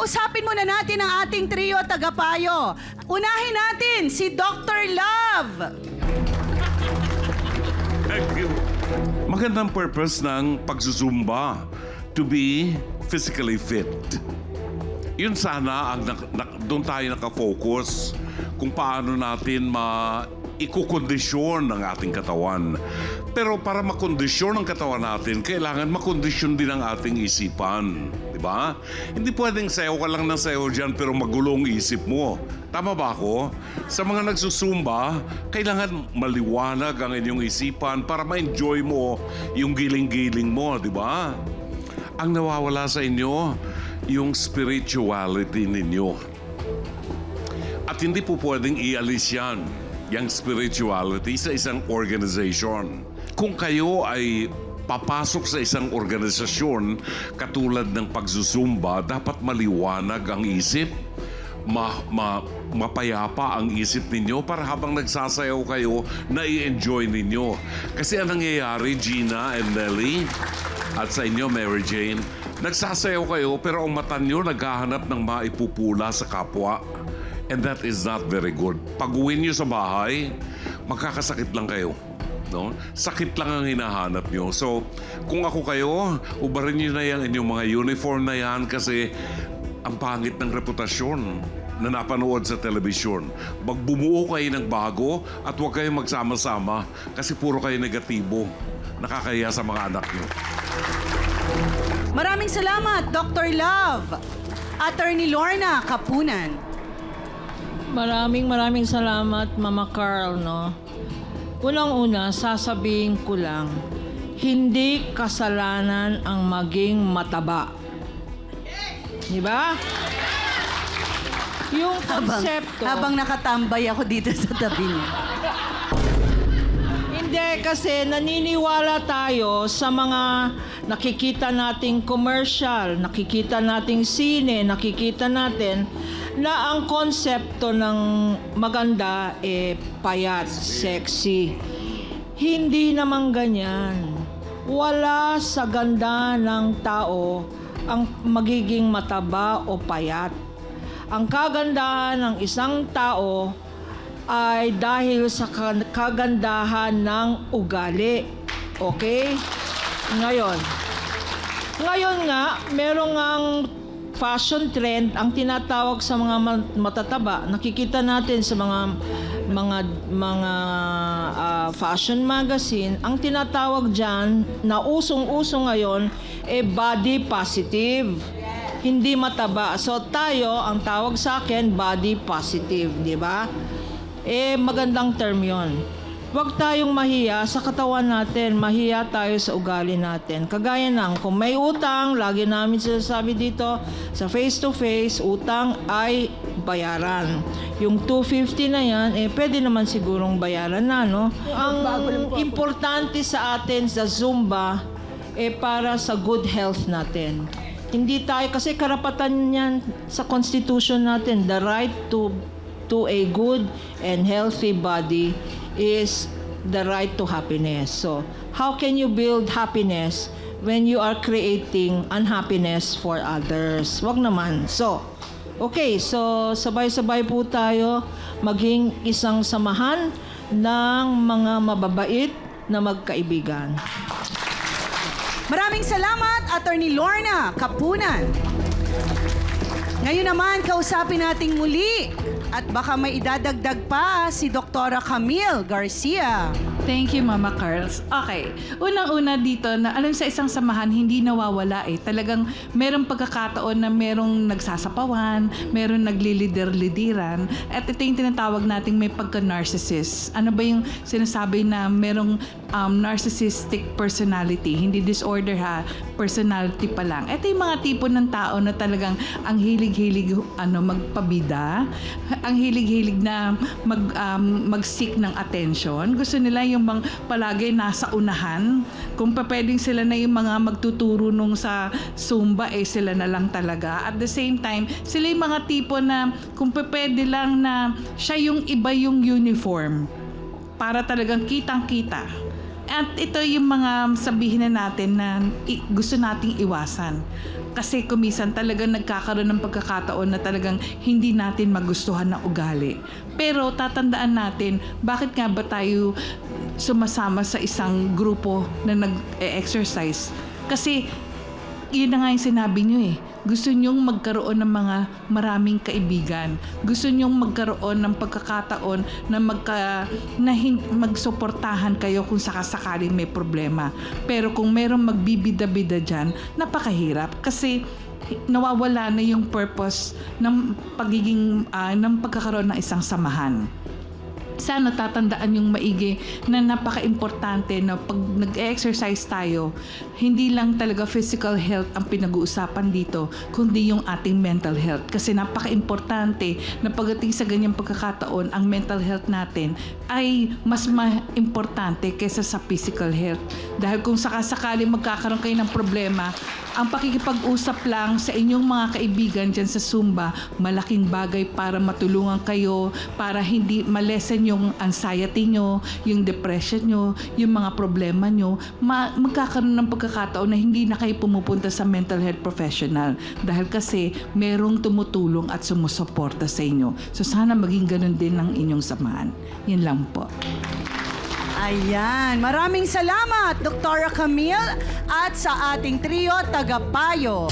kausapin muna natin ang ating trio tagapayo. Unahin natin si Dr. Love. Thank you. Magandang purpose ng pagsusumba, to be physically fit. Yun sana ang doon tayo nakafocus kung paano natin ikukondisyon ang ating katawan. Pero para makondisyon ang katawan natin, kailangan makondisyon din ang ating isipan. Di ba? Hindi pwedeng sayo ka lang ng sayo dyan pero magulong isip mo. Tama ba ako? Sa mga nagsusumba, kailangan maliwanag ang inyong isipan para ma-enjoy mo yung giling-giling mo. Di ba? Ang nawawala sa inyo, yung spirituality ninyo. At hindi po pwedeng ialis yan, yung spirituality sa isang organization. Kung kayo ay papasok sa isang organisasyon katulad ng pagsusumba, dapat maliwanag ang isip, mapayapa ang isip ninyo para habang nagsasayaw kayo, na-i-enjoy ninyo. Kasi ang nangyayari, Gina and Nelly, at sa inyo, Mary Jane, nagsasayaw kayo pero ang mata nyo naghahanap ng maipupula sa kapwa. And that is not very good. Pag-uwi nyo sa bahay, magkakasakit lang kayo. No? Sakit lang ang hinahanap nyo. So, kung ako kayo, ubarin nyo na yung inyong mga uniform na yan kasi ang pangit ng reputasyon na napanood sa telebisyon. Magbumuo kayo ng bago at huwag kayong magsama-sama kasi puro kayo negatibo. Nakakahiya sa mga anak nyo. Maraming salamat, Dr. Love. Attorney Lorna Kapunan. Maraming salamat, Mama Carl, no? Unang-una, sasabihin ko lang, hindi kasalanan ang maging mataba. Di ba? Yung konsepto... Habang nakatambay ako dito sa tabi niya. Hindi, kasi naniniwala tayo sa mga nakikita nating commercial, nakikita nating sine, nakikita natin na ang konsepto ng maganda payat, sexy. Hindi naman ganyan. Wala sa ganda ng tao ang magiging mataba o payat. Ang kagandahan ng isang tao ay dahil sa kagandahan ng ugali. Okay? Ngayon nga, merong ang fashion trend ang tinatawag sa mga matataba. Nakikita natin sa mga fashion magazine, ang tinatawag diyan na usong-uso ngayon body positive. Hindi mataba. So tayo, ang tawag sa akin, body positive, di ba? Magandang term 'yon. Huwag tayong mahiya sa katawan natin, mahiya tayo sa ugali natin. Kagaya ng kung may utang, lagi namin sinasabi dito, sa face-to-face, utang ay bayaran. Yung 250 na yan, pwede naman sigurong bayaran na, no? Ang importante sa atin sa Zumba, para sa good health natin. Hindi tayo, kasi karapatan yan sa Constitution natin, the right to a good and healthy body is the right to happiness. So, how can you build happiness when you are creating unhappiness for others? Wag naman. So, okay. So, sabay-sabay po tayo maging isang samahan ng mga mababait na magkaibigan. Maraming salamat, Attorney Lorna Kapunan. Ngayon naman, kausapin nating muli at baka may idadagdag pa si Dr. Camille Garcia. Thank you, Mama Carls. Okay. Unang-una dito na alam sa isang samahan, hindi nawawala Talagang merong pagkakataon na merong nagsasapawan, merong naglilider-lidiran. At ito yung tinatawag nating may pagka-narcissist. Ano ba yung sinasabi na merong narcissistic personality? Hindi disorder personality pa lang. Ito yung mga tipo ng tao na talagang ang hilig-hilig magpabida, ang hilig-hilig na mag-seek ng attention. Gusto nila yung palagi nasa unahan. Kung pwedeng sila na yung mga magtuturo nung sa Zumba, sila na lang talaga. At the same time, sila yung mga tipo na kung pwede lang na siya yung iba yung uniform para talagang kitang-kita. At ito yung mga sabihin na natin na gusto nating iwasan. Kasi kumisan talagang nagkakaroon ng pagkakataon na talagang hindi natin magustuhan ng ugali. Pero tatandaan natin, bakit nga ba tayo sumasama sa isang grupo na nag-exercise? Kasi yun na nga yung sinabi nyo eh. Gusto nyong magkaroon ng mga maraming kaibigan. Gusto nyong magkaroon ng pagkakataon na magsuportahan kayo kung sakasakaling may problema. Pero kung merong magbibida-bida dyan, napakahirap. Kasi nawawala na yung purpose ng ng pagkakaroon ng isang samahan. Sana tatandaan yung maigi na napaka-importante na pag nag-exercise tayo, hindi lang talaga physical health ang pinag-uusapan dito, kundi yung ating mental health. Kasi napaka-importante na pagdating sa ganyang pagkakataon, ang mental health natin ay mas importante kaysa sa physical health. Dahil kung sakasakali magkakaroon kayo ng problema, ang pakikipag-usap lang sa inyong mga kaibigan dyan sa Zumba, malaking bagay para matulungan kayo, para hindi malesen yung anxiety nyo, yung depression nyo, yung mga problema nyo, magkakaroon ng pagkakataon na hindi na kayo pumupunta sa mental health professional dahil kasi merong tumutulong at sumusuporta sa inyo. So sana maging ganun din ang inyong samahan. Yan lang po. Ayan, maraming salamat, Dr. Camille, at sa ating trio tagapayo.